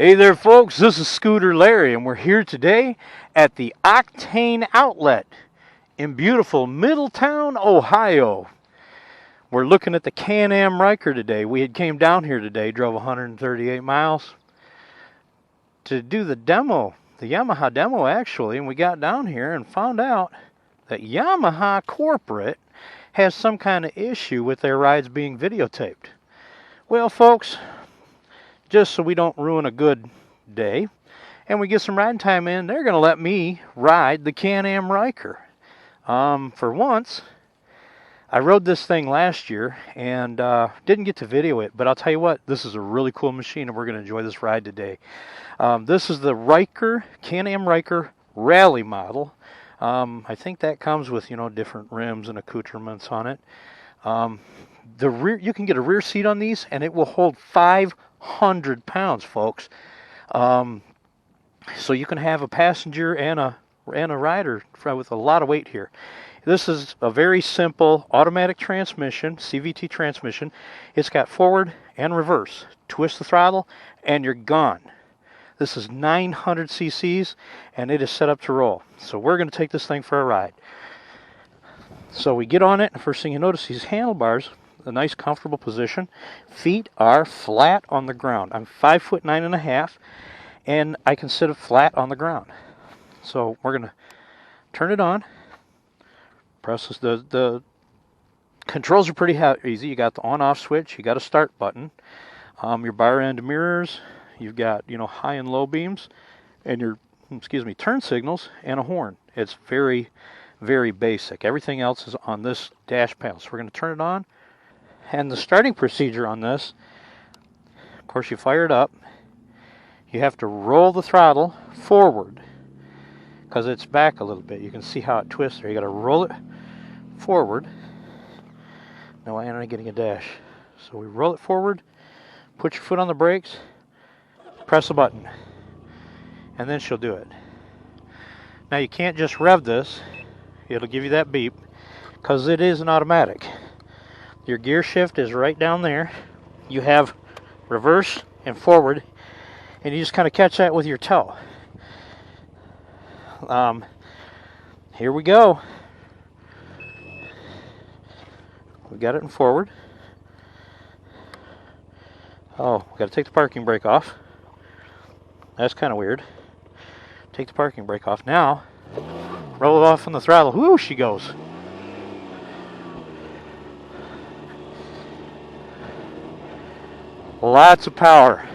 Hey there folks, this is Scooter Larry and we're here today at the Octane outlet in beautiful Middletown, Ohio. We're looking at the Can-Am Ryker today. We had came down here today, drove 138 miles to do the demo, the Yamaha demo actually, and we got down here and found out that Yamaha corporate has some kind of issue with their rides being videotaped. Well folks, just so we don't ruin a good day and we get some riding time in, they're going to let me ride the Can-Am Ryker. For once, I rode this thing last year and didn't get to video it, but I'll tell you what, this is a really cool machine and we're going to enjoy this ride today. This is the Ryker, Can-Am Ryker Rally model. I think that comes with, different rims and accoutrements on it. The rear, you can get a rear seat on these and it will hold 500 pounds, folks. So you can have a passenger and a rider with a lot of weight here. This is a very simple automatic transmission, CVT transmission. It's got forward and reverse. Twist the throttle and you're gone. This is 900 cc's and it is set up to roll. So we're going to take this thing for a ride. So we get on it, and the first thing you notice, these handlebars, a nice comfortable position. Feet are flat on the ground. I'm 5'9.5", and I can sit flat on the ground. So we're gonna turn it on. Press this. The controls are pretty easy. You got the on-off switch. You got a start button. Your bar end mirrors. You've got high and low beams, and your turn signals and a horn. It's very, very basic. Everything else is on this dash panel. So we're gonna turn it on. And the starting procedure on this, of course, you fire it up. You have to roll the throttle forward because it's back a little bit. You can see how it twists there. You got to roll it forward. No, I'm not getting a dash. So we roll it forward, put your foot on the brakes, press a button, and then she'll do it. Now you can't just rev this. It'll give you that beep because it is an automatic. Your gear shift is right down there. You have reverse and forward, and you just kind of catch that with your toe. Here we go. We got it in forward. Oh, we got to take the parking brake off. That's kind of weird. Take the parking brake off. Now, roll it off on the throttle. Whoo, she goes. Lots of power.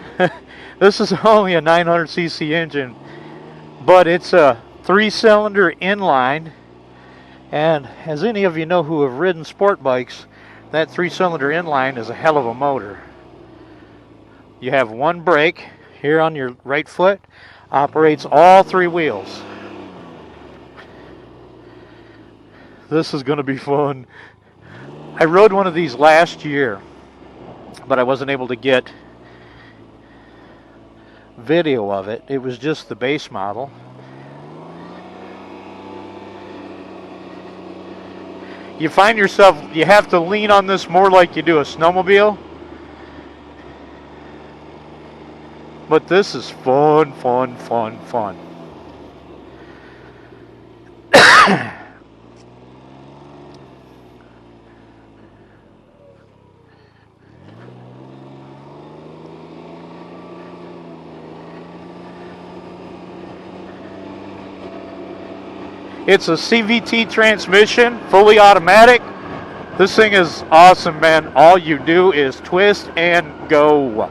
This is only a 900cc engine, but it's a 3-cylinder inline, and as any of you know who have ridden sport bikes, that 3-cylinder inline is a hell of a motor. You have one brake here on your right foot, operates all 3 wheels. This is going to be fun. I rode one of these last year, but I wasn't able to get video of it. It was just the base model. You find yourself, you have to lean on this more like you do a snowmobile. But this is fun, fun, fun, fun. It's a CVT transmission, fully automatic. This thing is awesome, man. All you do is twist and go.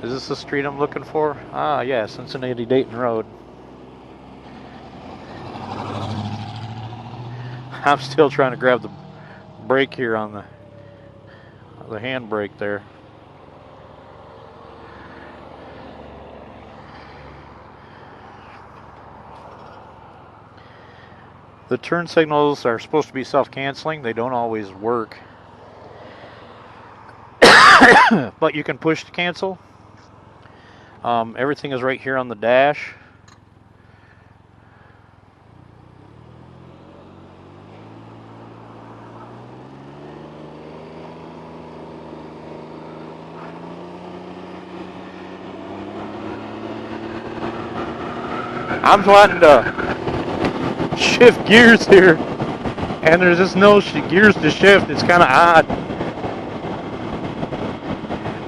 Is this the street I'm looking for? Ah, yeah, Cincinnati Dayton Road. I'm still trying to grab the brake here on the hand brake there. The turn signals are supposed to be self-canceling. They don't always work. But you can push to cancel. Everything is right here on the dash. I'm wanting to shift gears here, and there's just no gears to shift. It's kind of odd.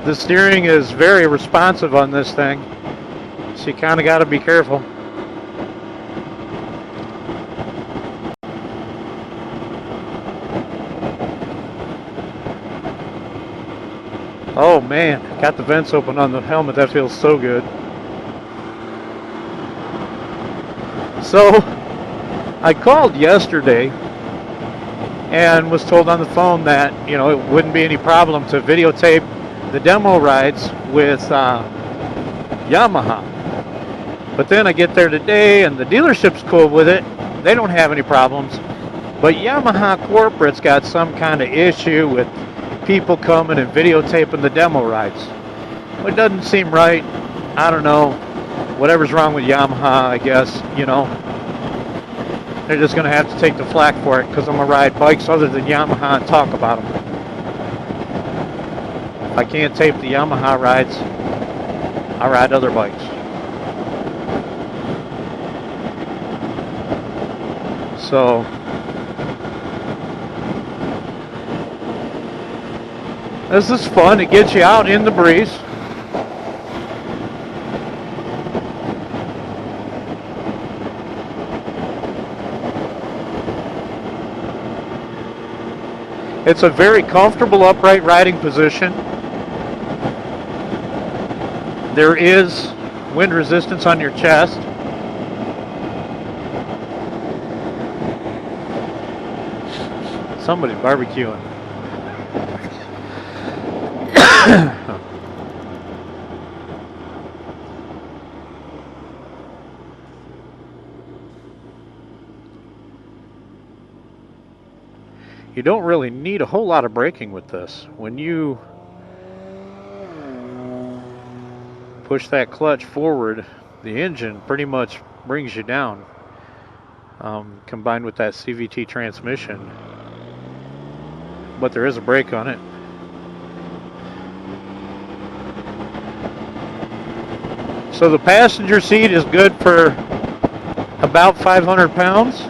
The steering is very responsive on this thing, so you kind of got to be careful. Oh man, got the vents open on the helmet. That feels so good. So I called yesterday and was told on the phone that, you know, it wouldn't be any problem to videotape the demo rides with Yamaha. But then I get there today and the dealership's cool with it. They don't have any problems. But Yamaha corporate's got some kind of issue with people coming and videotaping the demo rides. Well, it doesn't seem right. I don't know. Whatever's wrong with Yamaha, I guess, you know. They're just going to have to take the flack for it because I'm going to ride bikes other than Yamaha and talk about them. If I can't tape the Yamaha rides, I ride other bikes. So, this is fun. It gets you out in the breeze. It's a very comfortable upright riding position. There is wind resistance on your chest. Somebody's barbecuing. You don't really need a whole lot of braking with this. When you push that clutch forward, the engine pretty much brings you down, combined with that CVT transmission. But there is a brake on it. So the passenger seat is good for about 500 pounds.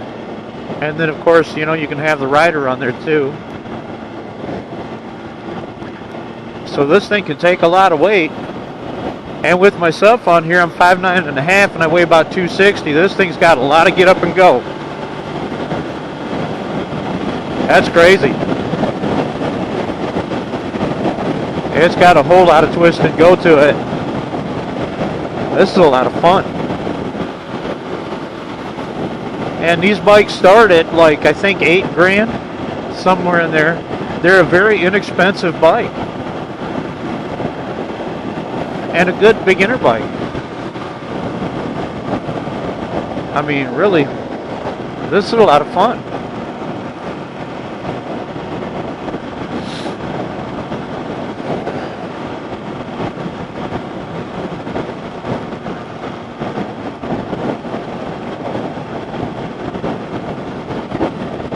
And then, of course, you know, you can have the rider on there too. So this thing can take a lot of weight. And with myself on here, I'm 5'9" and a half and I weigh about 260. This thing's got a lot of get up and go. That's crazy. It's got a whole lot of twist and go to it. This is a lot of fun. And these bikes start at like, I think $8 grand, somewhere in there. They're a very inexpensive bike. And a good beginner bike. I mean, really, this is a lot of fun.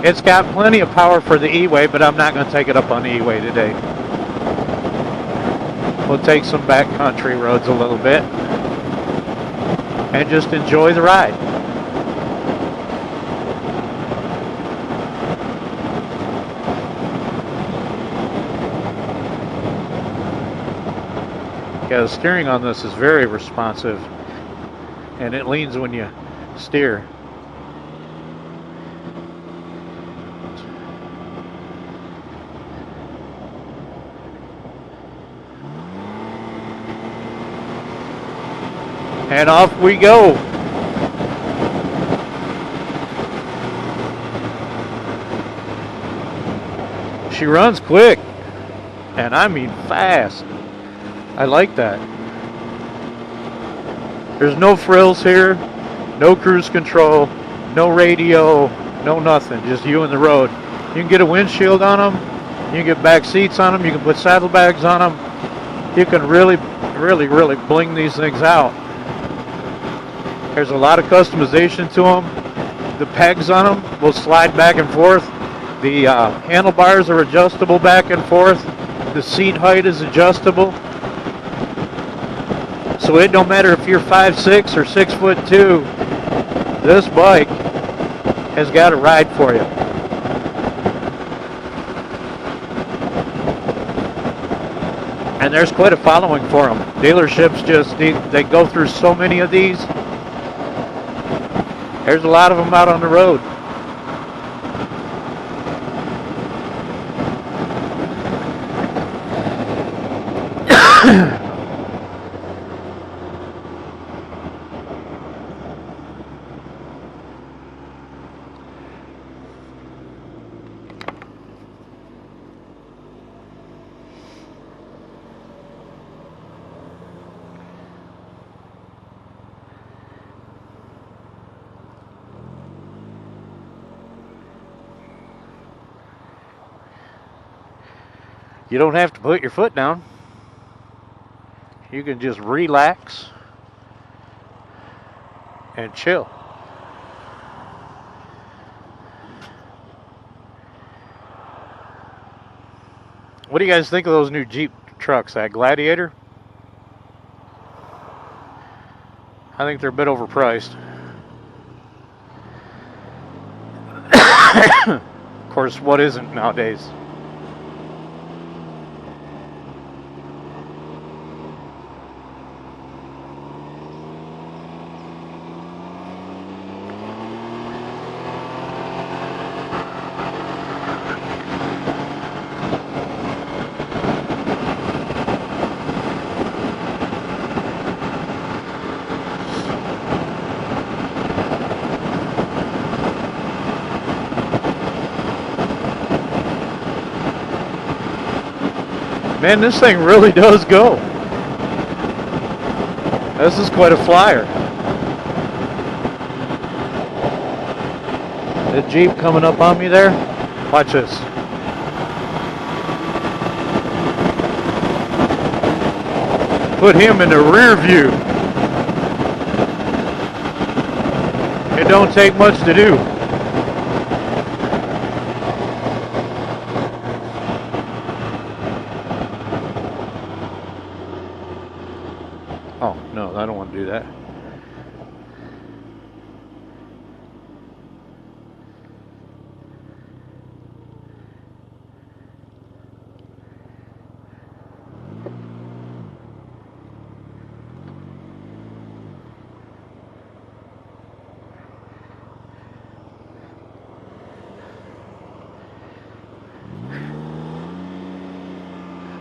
It's got plenty of power for the E-Way, but I'm not going to take it up on the E-Way today. We'll take some backcountry roads a little bit and just enjoy the ride. Yeah, the steering on this is very responsive and it leans when you steer. And off we go. She runs quick, and I mean fast. I like that. There's no frills here, no cruise control, no radio, no nothing, just you and the road. You can get a windshield on them, you can get back seats on them, you can put saddlebags on them. You can really bling these things out. There's a lot of customization to them. The pegs on them will slide back and forth. The handlebars are adjustable back and forth. The seat height is adjustable. So it don't matter if you're 5'6" or 6'2", This bike has got a ride for you. And there's quite a following for them. Dealerships they go through so many of these. There's a lot of them out on the road. You don't have to put your foot down. You can just relax and chill. What do you guys think of those new Jeep trucks, that Gladiator? I think they're a bit overpriced. Of course, what isn't nowadays? Man, this thing really does go. This is quite a flyer. The Jeep coming up on me there. Watch this. Put him in the rear view. It don't take much to do. Oh, no, I don't want to do that.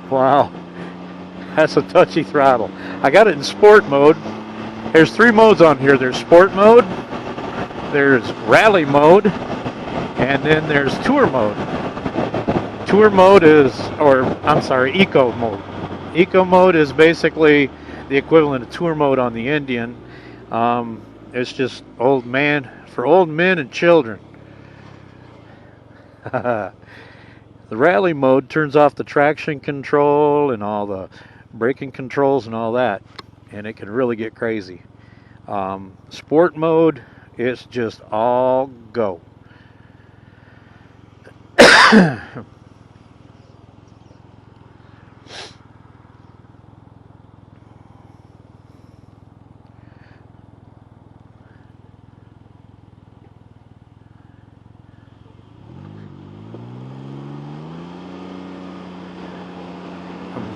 Wow. That's a touchy throttle. I got it in sport mode. There's 3 modes on here. There's sport mode, there's rally mode, and then there's tour mode. Tour mode is, eco mode. Eco mode is basically the equivalent of tour mode on the Indian. It's just for old men and children. The rally mode turns off the traction control and all the braking controls and all that, and it can really get crazy. Sport mode, it's just all go.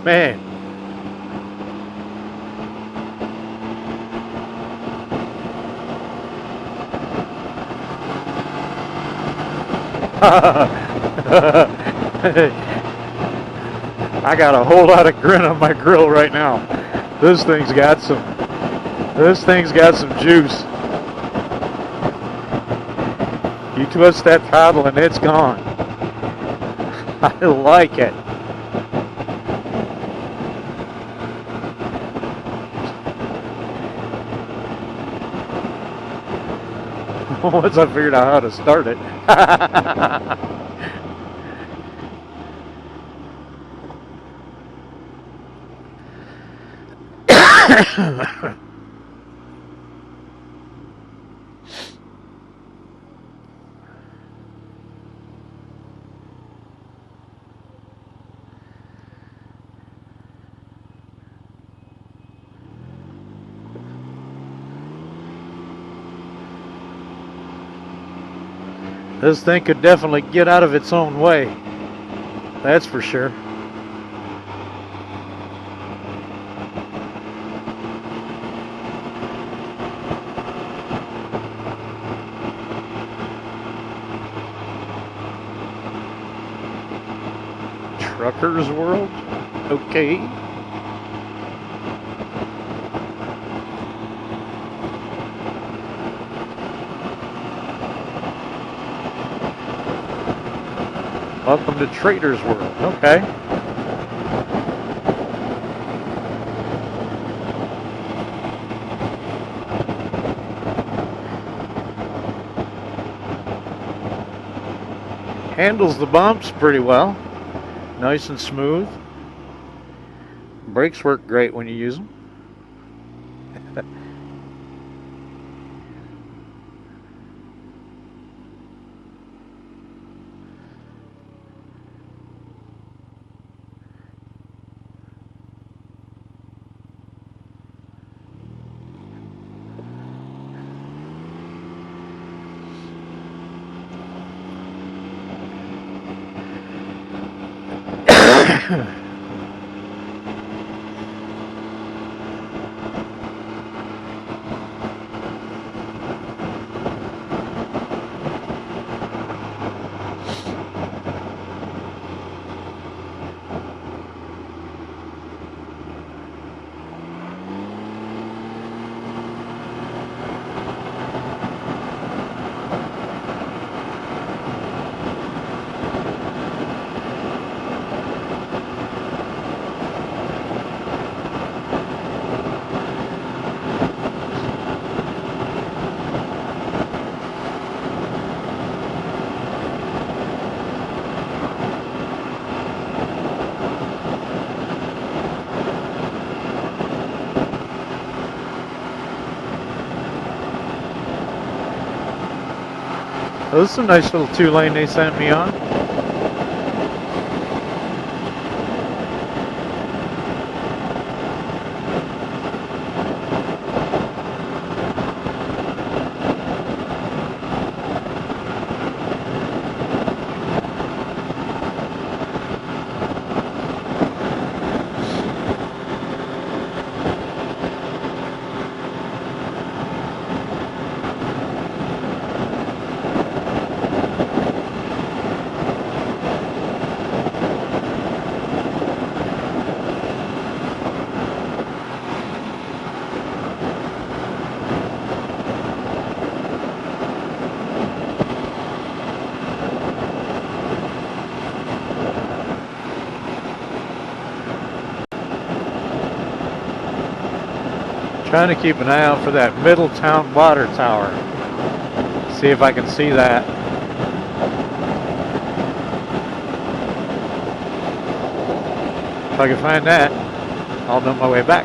Man. I got a whole lot of grin on my grill right now. This thing's got some juice. You twist that throttle and it's gone. I like it. Once I figured out how to start it. This thing could definitely get out of its own way. That's for sure. Trucker's World? Okay. Welcome to Trader's World. Okay. Handles the bumps pretty well. Nice and smooth. Brakes work great when you use them. Oh, this is a nice little 2-lane they sent me on. Trying to keep an eye out for that Middletown water tower. See if I can see that. If I can find that, I'll know my way back.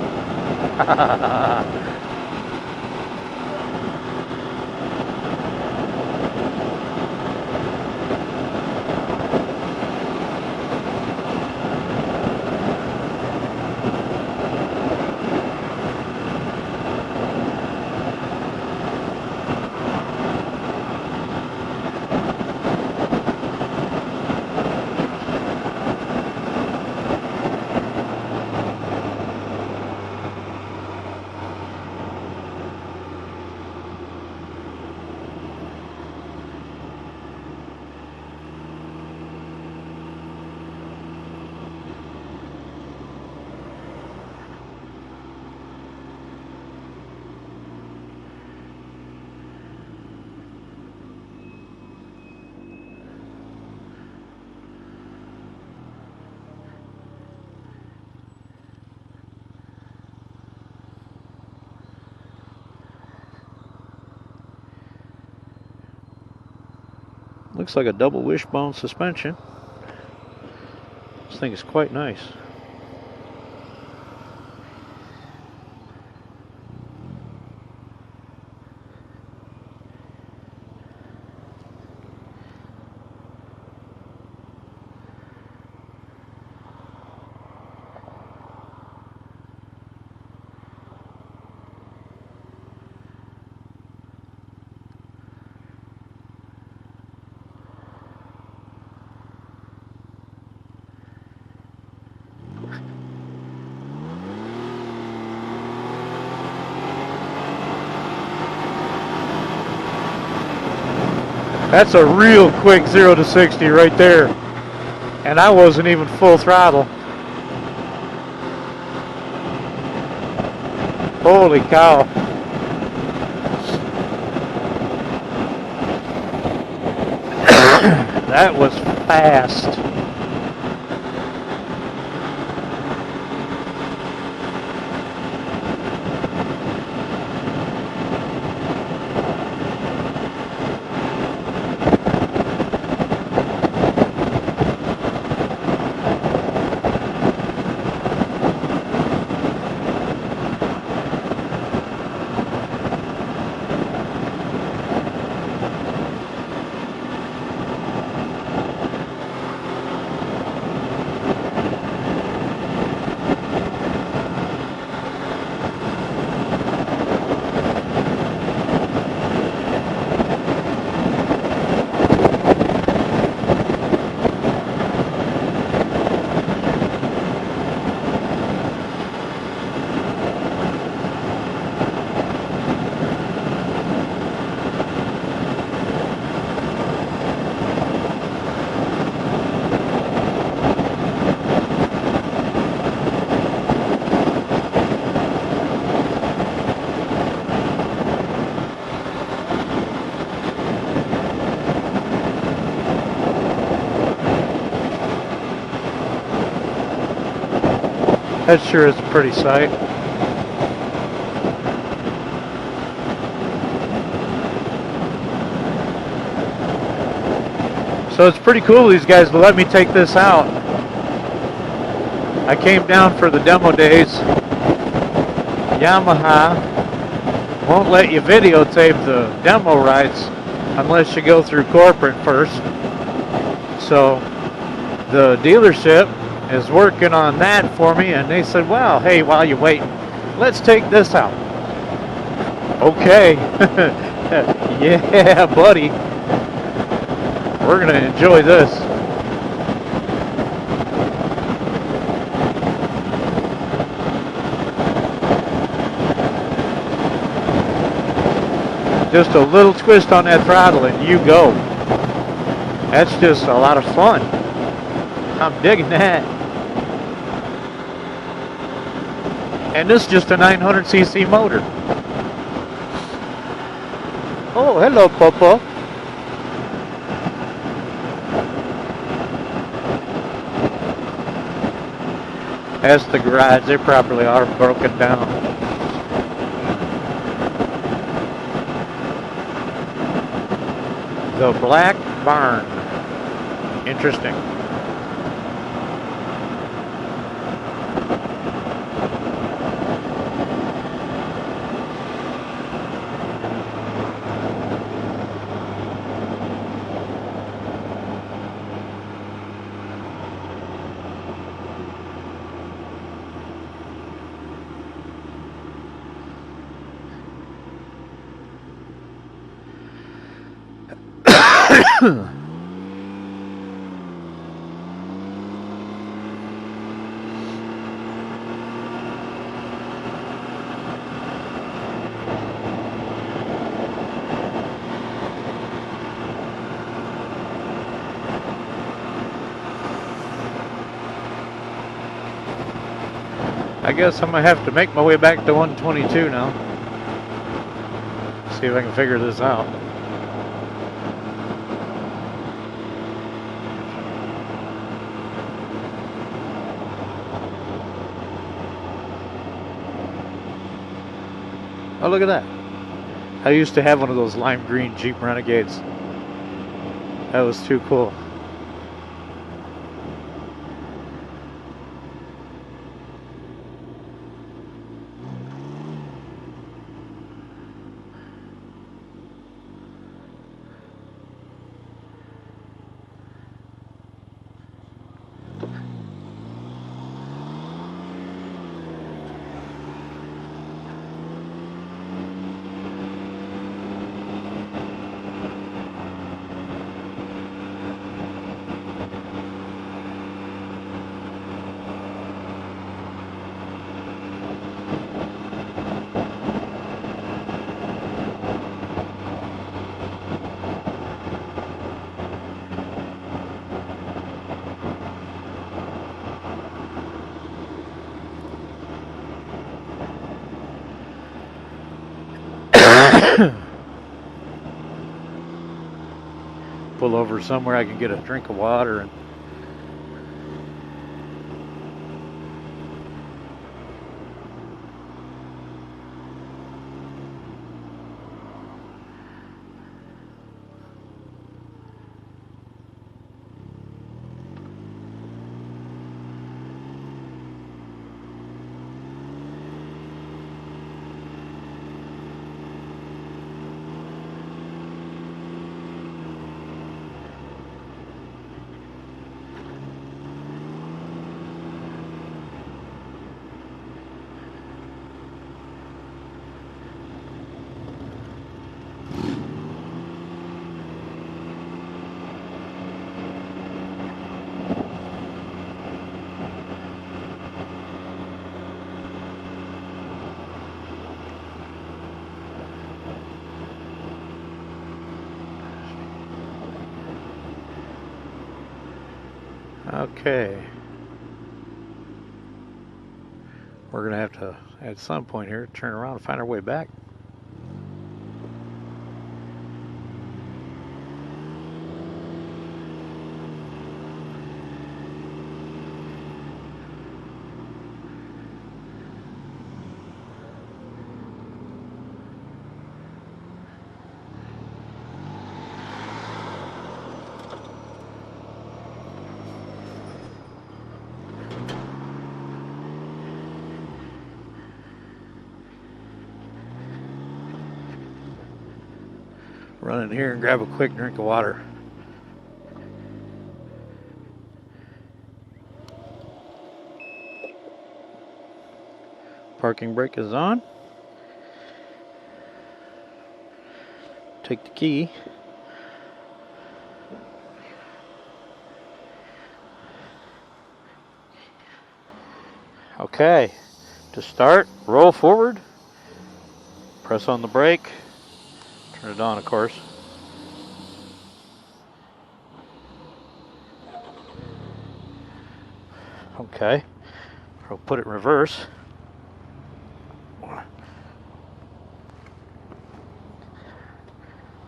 Looks like a double wishbone suspension. This thing is quite nice. That's a real quick 0 to 60 right there. And I wasn't even full throttle. Holy cow. That was fast. That sure is a pretty sight. So it's pretty cool these guys let me take this out. I came down for the demo days. Yamaha won't let you videotape the demo rides unless you go through corporate first. So the dealership is working on that for me, and they said, well, hey, while you're waiting, let's take this out. Okay. Yeah, buddy. We're gonna enjoy this. Just a little twist on that throttle and you go. That's just a lot of fun. I'm digging that. And this is just a 900cc motor. Oh, hello, Popo. That's the garage. They probably are broken down. The Black Barn. Interesting. I guess I'm gonna have to make my way back to 122 now. See if I can figure this out. Oh, look at that. I used to have one of those lime green Jeep Renegades. That was too cool. Pull over somewhere I can get a drink of water and okay. We're going to have to, at some point here, turn around and find our way back. Run in here and grab a quick drink of water. Parking brake is on. Take the key. Okay, to start, roll forward, press on the brake, turn it on, of course. Okay, we'll put it in reverse.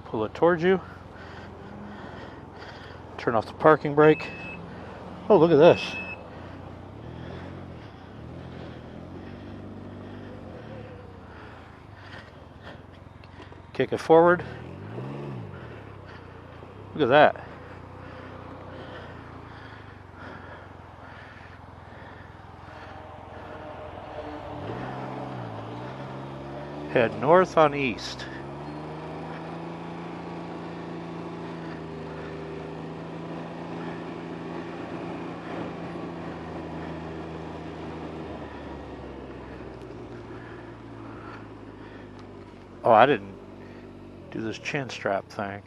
Pull it towards you. Turn off the parking brake. Oh, look at this. Kick it forward. Look at that. Head north on east. Oh, I didn't do this chin strap thing.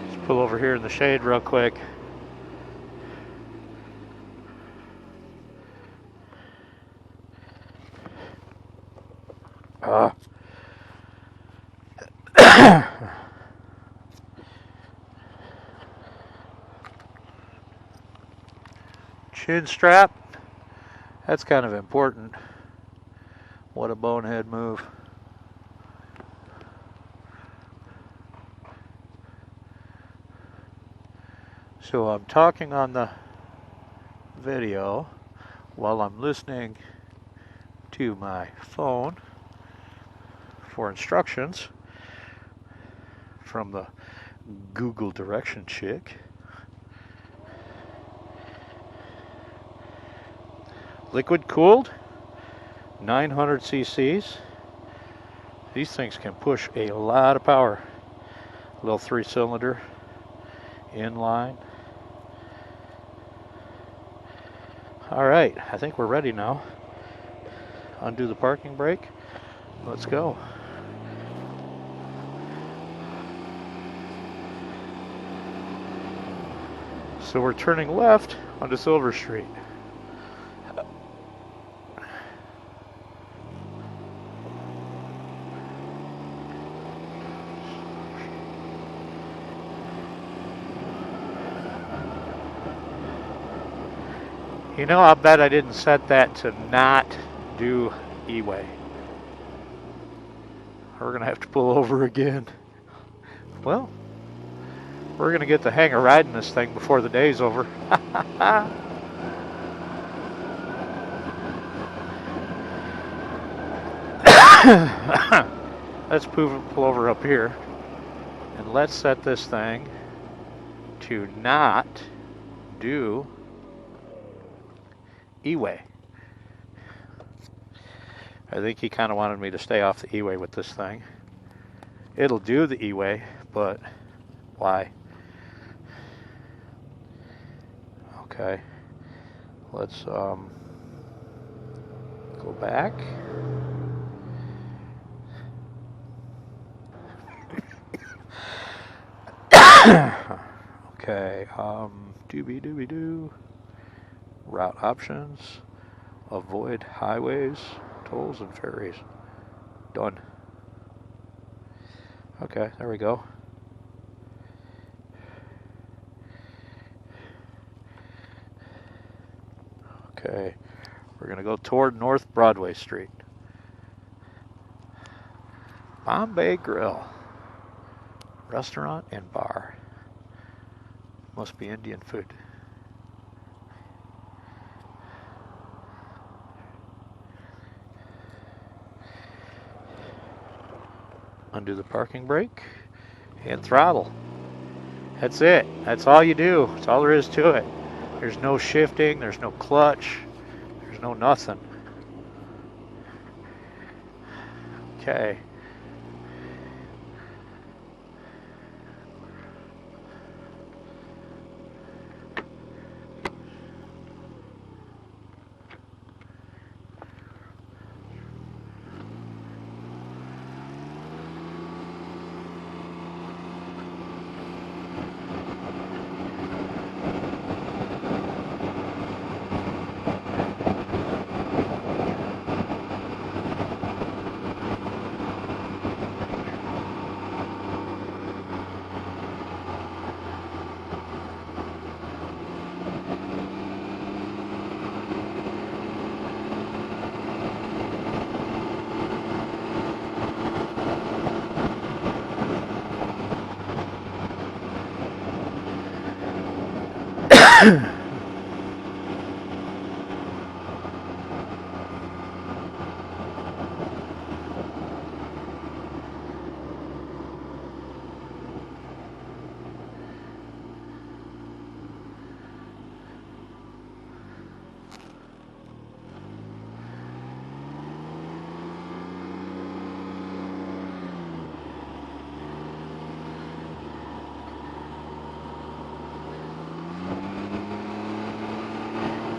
Let's pull over here in the shade real quick. Chin strap. That's kind of important. What a bonehead move. So I'm talking on the video while I'm listening to my phone for instructions from the Google direction chick. Liquid cooled, 900 cc's. These things can push a lot of power. Little 3-cylinder inline. All right, I think we're ready now. Undo the parking brake. Let's go. So we're turning left onto Silver Street. You know, I'll bet I didn't set that to not do E-way. We're going to have to pull over again. Well, we're going to get the hang of riding this thing before the day's over. Let's pull over up here. And let's set this thing to not do E-way. I think he kind of wanted me to stay off the E-way with this thing. It'll do the E-way, but why? Okay, let's go back. Okay, dooby-dooby-doo. Route options. Avoid highways, tolls, and ferries. Done. Okay, there we go. Okay, we're going to go toward North Broadway Street. Bombay Grill. Restaurant and bar. Must be Indian food. Undo the parking brake and throttle. That's it. That's all you do. That's all there is to it. There's no shifting. There's no clutch. There's no nothing. Okay.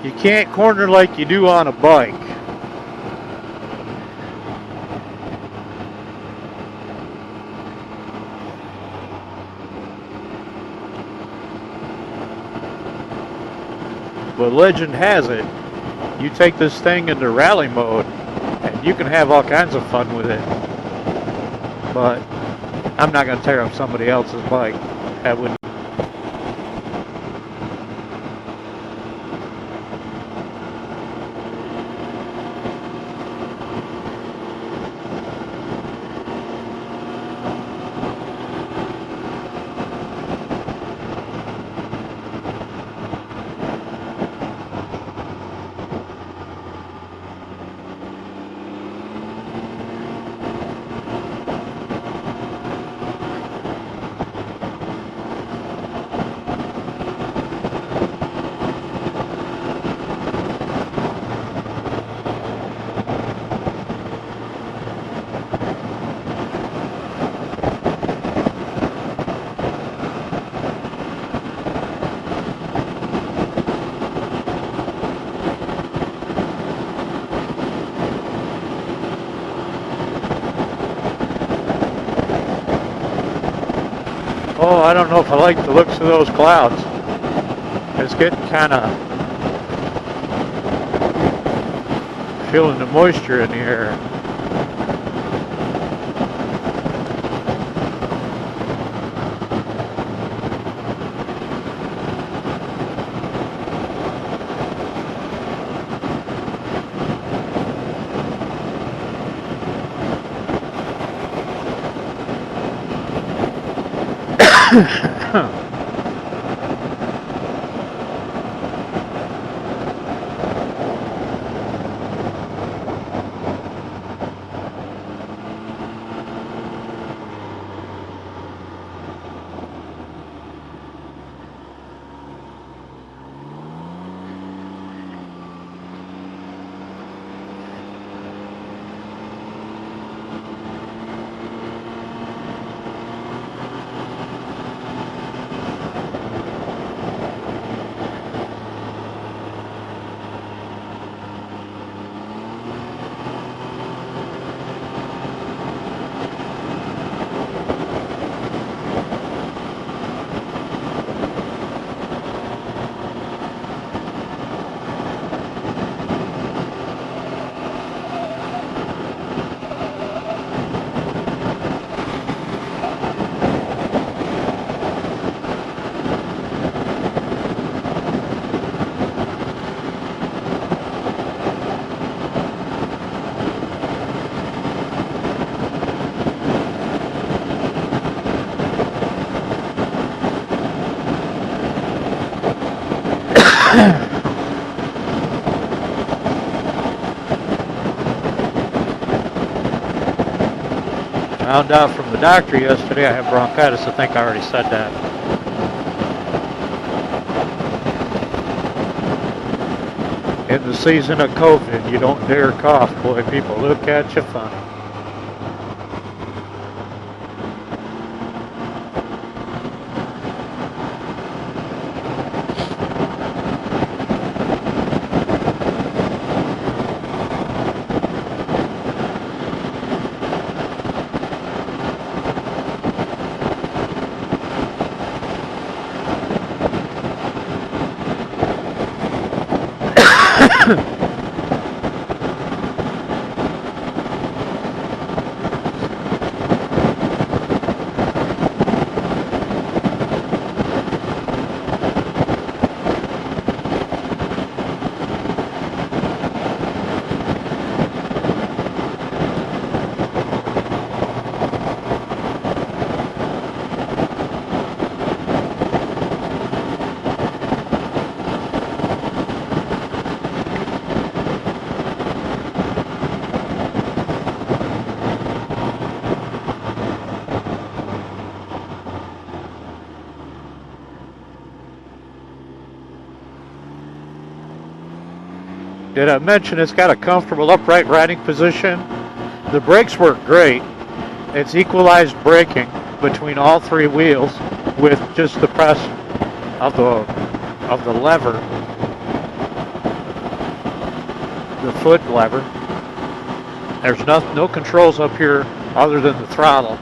You can't corner like you do on a bike. But legend has it, you take this thing into rally mode and you can have all kinds of fun with it. But I'm not going to tear up somebody else's bike. That wouldn't. Oh, I don't know if I like the looks of those clouds. It's getting kind of feeling the moisture in the air. Found out from the doctor yesterday I have bronchitis. I think I already said that. In the season of COVID, you don't dare cough, boy. People look at you funny. Did I mention it's got a comfortable upright riding position? The brakes work great. It's equalized braking between all three wheels with just the press of the lever, the foot lever. There's no controls up here other than the throttle.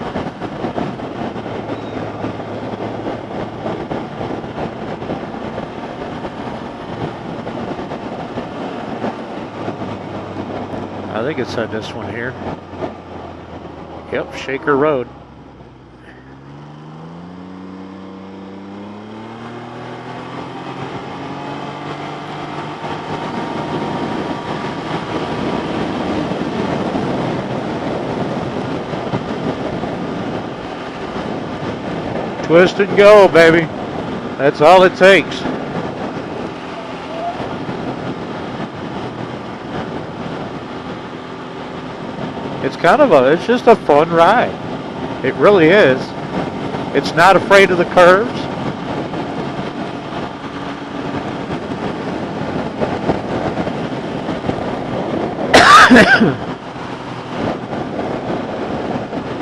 I think it said this one here. Yep, Shaker Road. Twist and go, baby. That's all it takes. It's just a fun ride. It really is. It's not afraid of the curves.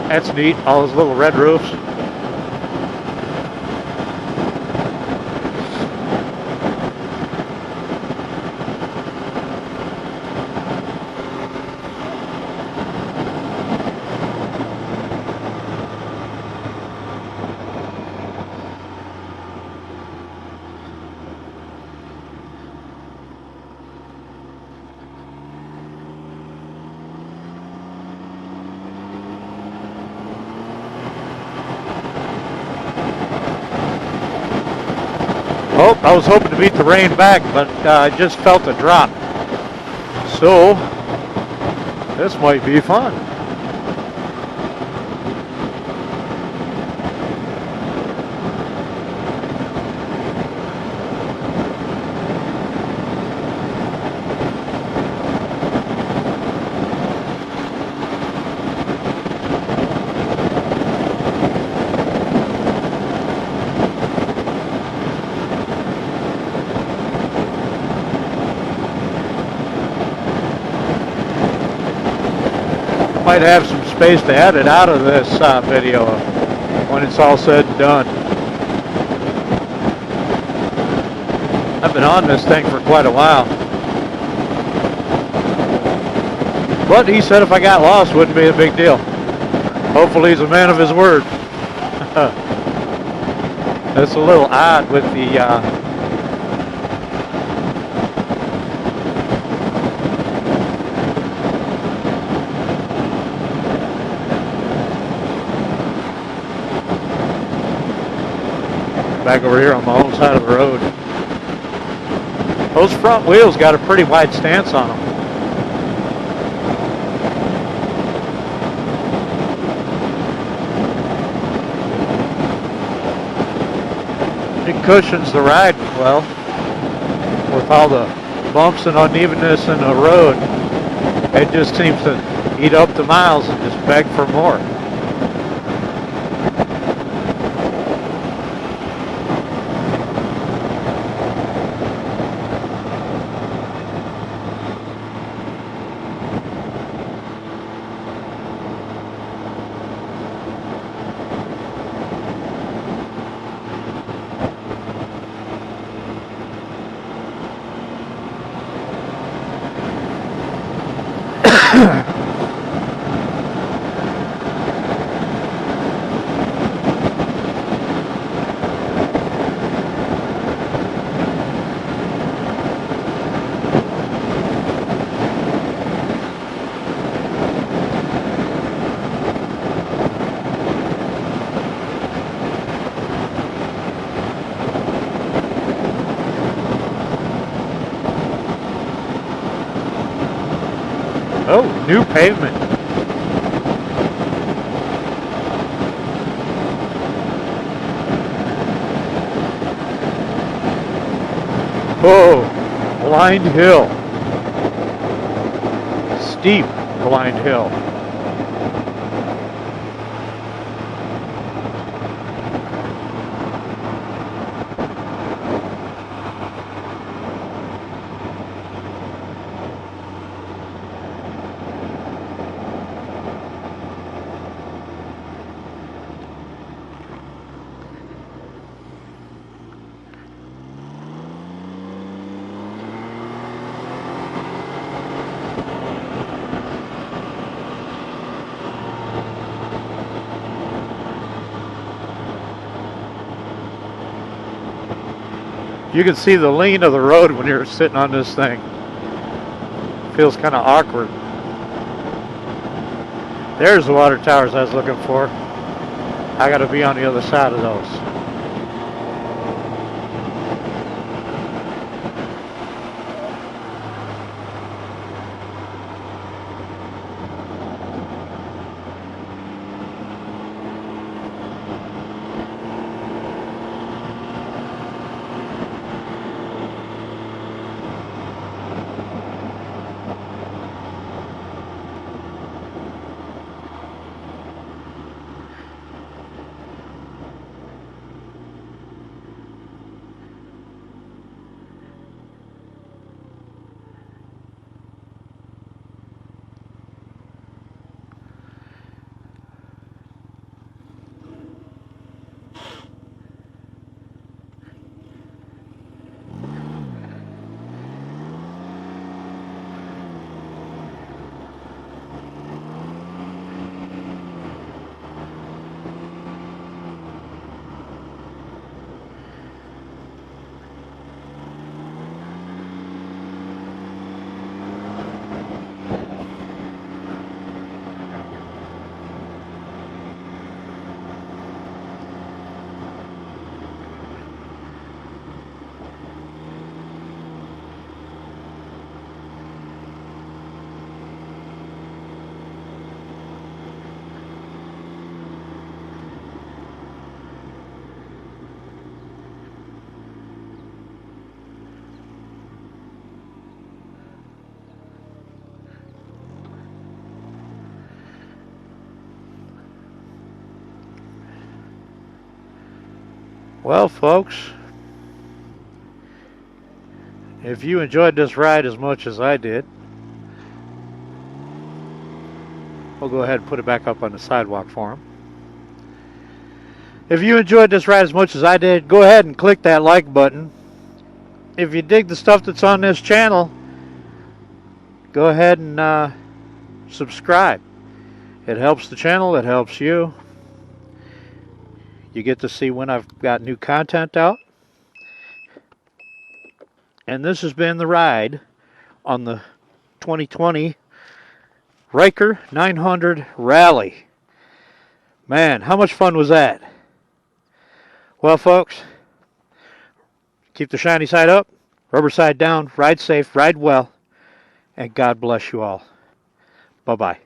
That's neat, all those little red roofs. Oh, I was hoping to beat the rain back, but I just felt a drop. So, this might be fun. Might have some space to edit out of this video when it's all said and done. I've been on this thing for quite a while. But he said if I got lost, it wouldn't be a big deal. Hopefully he's a man of his word. That's a little odd with the back over here on my own side of the road. Those front wheels got a pretty wide stance on them. It cushions the ride well with all the bumps and unevenness in the road. It just seems to eat up the miles and just beg for more. Oh, new pavement. Whoa, blind hill. Steep blind hill. You can see the lean of the road when you're sitting on this thing. Feels kind of awkward. There's the water towers I was looking for. I got to be on the other side of those. Well, folks, if you enjoyed this ride as much as I did, We'll go ahead and put it back up on the sidewalk for him. If you enjoyed this ride as much as I did, go ahead and click that like button. If you dig the stuff that's on this channel, go ahead and subscribe. It helps the channel, it helps you. You get to see when I've got new content out. And this has been the ride on the 2020 Ryker 900 Rally. Man, how much fun was that? Well, folks, keep the shiny side up, rubber side down, ride safe, ride well, and God bless you all. Bye-bye.